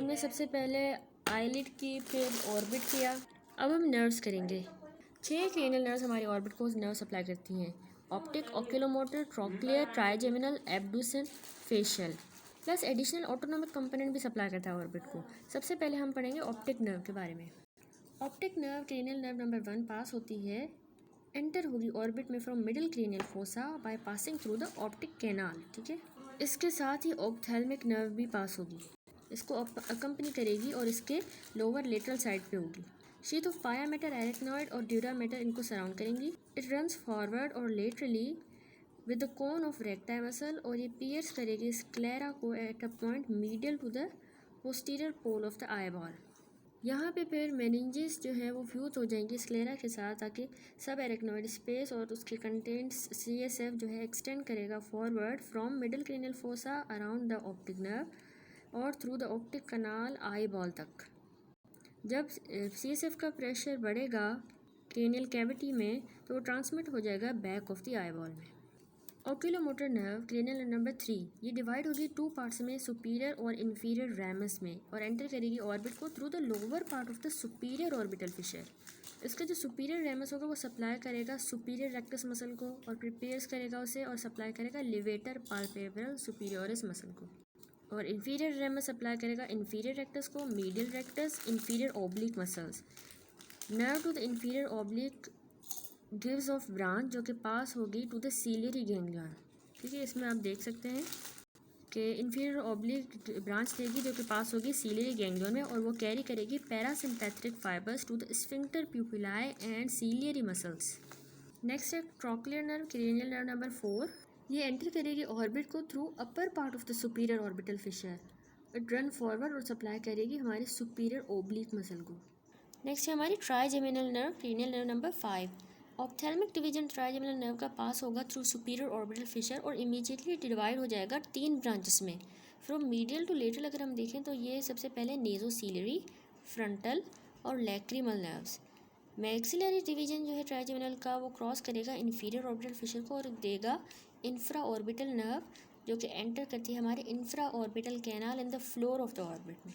हमने सबसे पहले आईलिड की, फिर ऑर्बिट किया। अब हम नर्व्स करेंगे। 6 क्रेनियल नर्व्स हमारी ऑर्बिट को नर्व सप्लाई करती हैं। Optic, oculomotor, trochlear, trigeminal, abducens, facial, plus additional autonomic component भी सप्लाई करता है ऑर्बिट को। सबसे पहले हम पढ़ेंगे ऑप्टिक नर्व के बारे में। Optic nerve cranial nerve number 1 पास होती है, एंटर होगी ऑर्बिट में from middle cranial fossa by passing through the optic canal. ठीक है, इसके साथ ही ऑप्थेल्मिक नर्व भी पास होगी, इसको अकम्पनी करेगी और इसके लोअर लेटरल साइड पे होगी। Sheath of pia mater, arachnoid और ड्यूरा मैटर इनको सराउंड करेंगी। इट रन्स फॉरवर्ड और laterally with the cone of recti muscle और ये पियर्स करेगी स्क्लेरा को at a point medial to the posterior pole of the eye ball. यहाँ पे फिर मेनिंजेस जो है वो फ्यूज हो जाएंगी स्क्लेरा के साथ, ताकि सब एरेक्नॉइड स्पेस और उसके कंटेंट्स CSF जो है एक्सटेंड करेगा forward from middle cranial fossa around the optic nerve और through the optic canal eyeball तक। जब CSF का प्रेशर बढ़ेगा क्रेनियल कैविटी में तो वो ट्रांसमिट हो जाएगा back of the eye ball में। ओक्यूलोमोटर नर्व क्रेनियल नंबर 3, ये डिवाइड होगी 2 पार्ट्स में, सुपीरियर और इन्फीरियर रैमस में, और एंटर करेगी ऑर्बिट को through the lower part of the superior orbital Fisher. इसका जो सुपीरियर रैमस होगा वो सप्लाई करेगा सुपीरियर रेक्टस मसल को और प्रिपेयर्स करेगा उसे और सप्लाई करेगा लिवेटर पाल्पेब्रल सुपीरियरिस मसल को, और इन्फीरियर रैमस सप्लाई करेगा इन्फीरियर रेक्टस को, medial rectus, inferior oblique muscles. Nerve to the inferior oblique gives off branch जो कि पास होगी टू द सीलियरी गैंग्लियन। ठीक है, इसमें आप देख सकते हैं कि इन्फीरियर ओब्लिक ब्रांच देगी जो कि पास होगी सीलियरी गैंग्लियन में, और वो कैरी करेगी parasympathetic fibres to the sphincter pupillae and ciliary muscles. Next है trochlear nerve cranial nerve number 4, ये एंटर करेगी ऑर्बिट को through upper part of the superior orbital fissure. It run forward और supply करेगी हमारे सुपीरियर ओब्लिक मसल को। Next है हमारी trigeminal nerve cranial nerve number 5। Ophthalmic division trigeminal nerve का पास होगा थ्रू सुपीरियर ऑर्बिटल फिशर और इमीडिएटली डिवाइड हो जाएगा 3 ब्रांचेस में। फ्रॉम मीडियल टू लेटरल अगर हम देखें तो ये सबसे पहले नेजोसीलरी, फ्रंटल और लैक्रिमल नर्व्स। मैक्सिलरी डिवीजन जो है ट्राइजेमिनल का वो क्रॉस करेगा इन्फीरियर ऑर्बिटल फिशर को और देगा इंफ्रा ऑर्बिटल नर्व जो कि एंटर करती है हमारे infra orbital canal in the floor of the orbit में।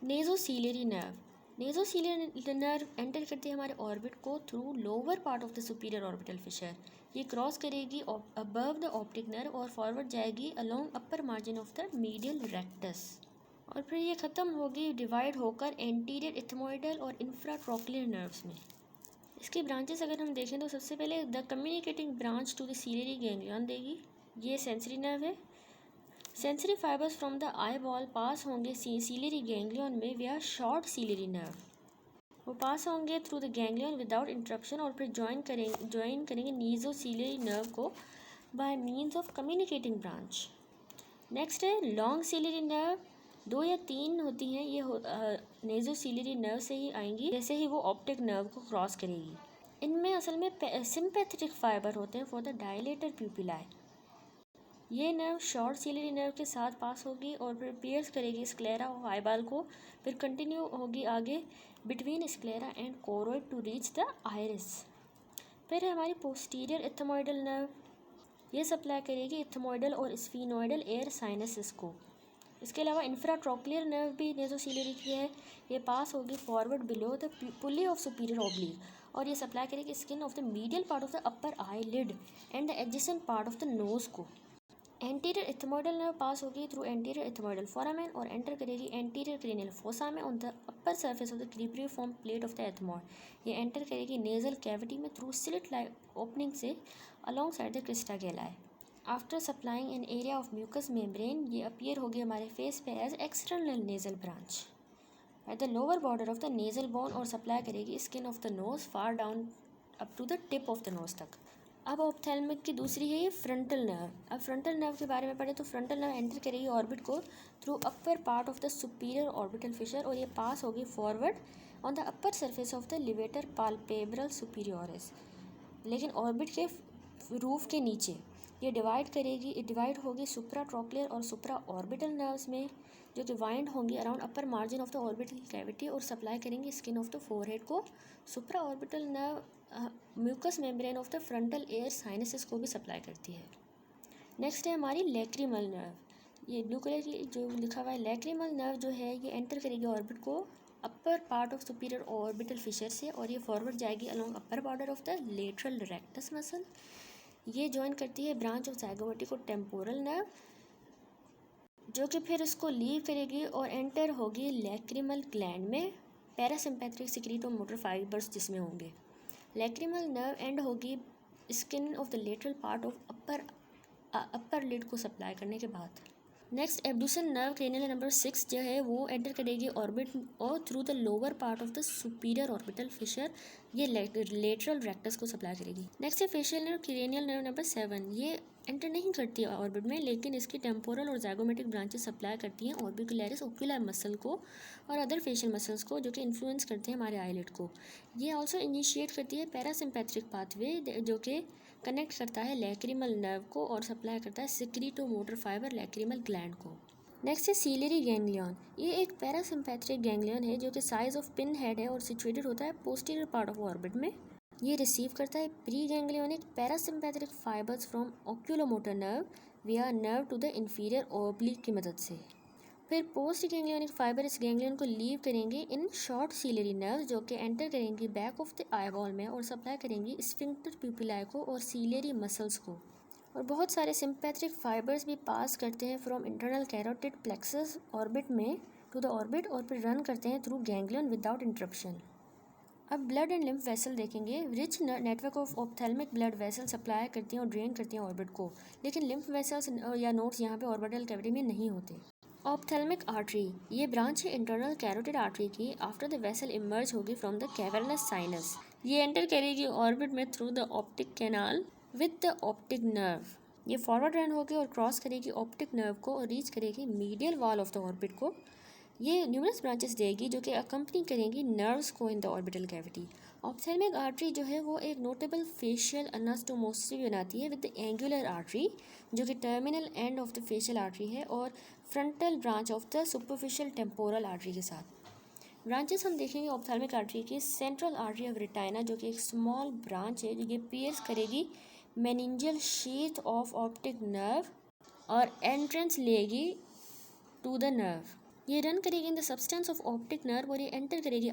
नेजोसीलरी नर्व, नेजोसीलियर नर्व एंटर करती है हमारे ऑर्बिट को through lower part of the superior orbital fissure. ये क्रॉस करेगी अबव द ऑप्टिक नर्व और फॉरवर्ड जाएगी along upper margin of the medial rectus, और फिर ये ख़त्म होगी डिवाइड होकर एंटीरियर इथमोइडल और इंफ्राट्रोक्लियर नर्व्स में। इसकी ब्रांचेस अगर हम देखें तो सबसे पहले the communicating branch to the ciliary ganglion देगी, ये सेंसरी नर्व है। Sensory fibres from the eye ball pass होंगे सीलियरी गैंग्लियन में विया शॉर्ट सीलियरी नर्व, वो पास होंगे through the ganglion without interruption और फिर ज्वाइन करेंगे नीजोसीलियरी नर्व को bye means of communicating branch. Next है लॉन्ग सीलियरी नर्व, 2 या 3 होती हैं, ये नेजोसीलियरी नर्व से ही आएंगी जैसे ही वो ऑप्टिक नर्व को क्रॉस करेगी। इनमें असल में सिंपैथेटिक फाइबर होते हैं फॉर द डायलेटेड प्यूपिलाई। ये नर्व शॉर्ट सीलियरी नर्व के साथ पास होगी और फिर पियर्स करेगी स्क्लेरा ऑफ आईबॉल को, फिर कंटिन्यू होगी आगे between sclera and choroid to reach the iris. फिर है हमारी पोस्टीरियर इथमोइडल नर्व, ये सप्लाई करेगी इथमोइडल और स्फीनोइडल एयर साइनसेस को। इसके अलावा इंफ्राट्रोक्लियर नर्व भी नेजोसीलियरी की है, ये पास होगी forward below the pulley of superior oblique और ये सप्लाई करेगी skin of the medial part of the upper eyelid and the adjacent part of the nose को। एंटीरियर इथमोइडल नर्व पास होगी थ्रू एंटीरियर इथमोइडल फोरामेन और enter करेगी anterior cranial fossa में on the upper surface of the cribriform plate of the ethmoid. ये enter करेगी nasal cavity में through slit like opening से alongside the crista galli. After supplying an area of mucous membrane, ये appear होगी हमारे face पे as external nasal branch at the lower border of the nasal bone और supply करेगी skin of the nose far down up to the tip of the nose तक। अब ophthalmic की दूसरी है ये फ्रंटल नर्व। अब फ्रंटल नर्व के बारे में पढ़े तो फ्रंटल नर्व एंटर करेगी ऑर्बिट को through upper part of the superior orbital fissure और ये पास होगी forward on the upper surface of the levator palpebral सुपीरियोरिस, लेकिन ऑर्बिट के रूफ के नीचे। ये डिवाइड होगी सुप्रा ट्रोक्लियर और सुप्रा ऑर्बिटल नर्व्स में जो कि वाइंड होंगी around upper margin of the orbital cavity और सप्लाई करेंगी स्किन ऑफ द फोरहेड को। Supra orbital nerve mucous membrane of the frontal air sinuses को भी सप्लाई करती है। नेक्स्ट है हमारी लैक्रिमल नर्व। ये ब्लू कलर की जो लिखा हुआ है लैक्रिमल नर्व जो है ये एंटर करेगी ऑर्बिट को अपर part of superior orbital Fisher से और ये फॉरवर्ड जाएगी along upper border of the lateral rectus muscle. ये ज्वाइन करती है ब्रांच ऑफ ज़ाइगोमेटिक और टेम्पोरल नर्व जो कि फिर उसको लीव करेगी और एंटर होगी लैक्रिमल ग्लैंड में पैरासिम्पैथेटिक सिक्रीटोमोटर फाइबर्स जिसमें होंगे। लैक्रिमल नर्व एंड होगी skin of the lateral part of upper lid को सप्लाई करने के बाद। Next abducens nerve cranial number 6 जो है वो एंटर करेगी ऑर्बिट और through the lower part of the superior orbital fissure ये लेटरल रेक्टस को सप्लाई करेगी। नेक्स्ट है facial nerve cranial nerve number 7। ये एंटर नहीं करती है ऑर्बिट में लेकिन इसकी टेम्पोरल और ज़ाइगोमेटिक ब्रांचेस सप्लाई करती हैं ऑर्बिकुलरिस ओक्यूलर मसल को और अदर फेशियल मसल्स को जो कि इन्फ्लुएंस करते हैं हमारे आईलिड को। ये ऑल्सो इनिशिएट करती है पैरासिम्पैथेटिक पाथवे जो कि कनेक्ट करता है लैक्रिमल नर्व को और सप्लाई करता है सिक्रीटोमोटर फाइबर लैक्रिमल ग्लैंड को। नेक्स्ट है सीलियरी गैंग्लियन। ये एक पैरासिम्पैथेटिक गैंग्लियन है जो कि साइज ऑफ पिन हेड है और सिचुएटेड होता है पोस्टीरियर पार्ट ऑफ ऑर्बिट में। ये रिसीव करता है pre ganglionic parasympathetic fibres from oculomotor nerve via nerve to the inferior oblique की मदद से। फिर पोस्ट गैंग्लियोनिक फाइबर इस गैंग्लियन को लीव करेंगे इन शॉर्ट सीलरी नर्व जो कि एंटर करेंगी बैक ऑफ द आईबॉल में और सप्लाई करेंगी स्फिंक्टर प्यूपिलाई को और सीलरी मसल्स को। और बहुत सारे सिंपैथेटिक फाइबर्स भी पास करते हैं from internal carotid plexus orbit में टू द ऑर्बिट और फिर रन करते हैं थ्रू गैंग्लियन विदाउट इंटरप्शन। अब ब्लड एंड लिम्फ वेसल देखेंगे। Rich network of ophthalmic blood vessel supply करती हैं और ड्रेन करती हैं ऑर्बिट को, लेकिन लिम्फ वेसल्स या नोड्स यहाँ पे ऑर्बिटल कैविटी में नहीं होते। ऑप्थेल्मिक आर्टरी ये ब्रांच है इंटरनल कैरोटिड आर्टरी की। आफ्टर द वेसल इमर्ज होगी फ्रॉम द कैवर्नस साइनस। ये एंटर करेगी ऑर्बिट में through the optic canal with the optic nerve. ये फॉरवर्ड रन होगी और क्रॉस करेगी ऑप्टिक नर्व को और रीच करेगी medial wall of the orbit को। ये न्यूमरस ब्रांचेस देगी जो कि अकम्पनी करेंगी नर्व्स को in the orbital cavity. Ophthalmic artery जो है वो एक नोटेबल फेशियल अनास्टोमोसिस बनाती है विद द एंगुलर आर्टरी जो कि terminal end of the facial artery है और frontal branch of the superficial temporal artery के साथ। ब्रांचेस हम देखेंगे ऑप्थेल्मिक आर्टरी की। सेंट्रल आर्टरी ऑफ रेटाइना जो कि एक स्मॉल ब्रांच है जो ये पियर्स करेगी meningeal sheath of optic nerve और एंट्रेंस लेगी टू द नर्व। ये रन करेगी in the substance of optic nerve और ये एंटर करेगी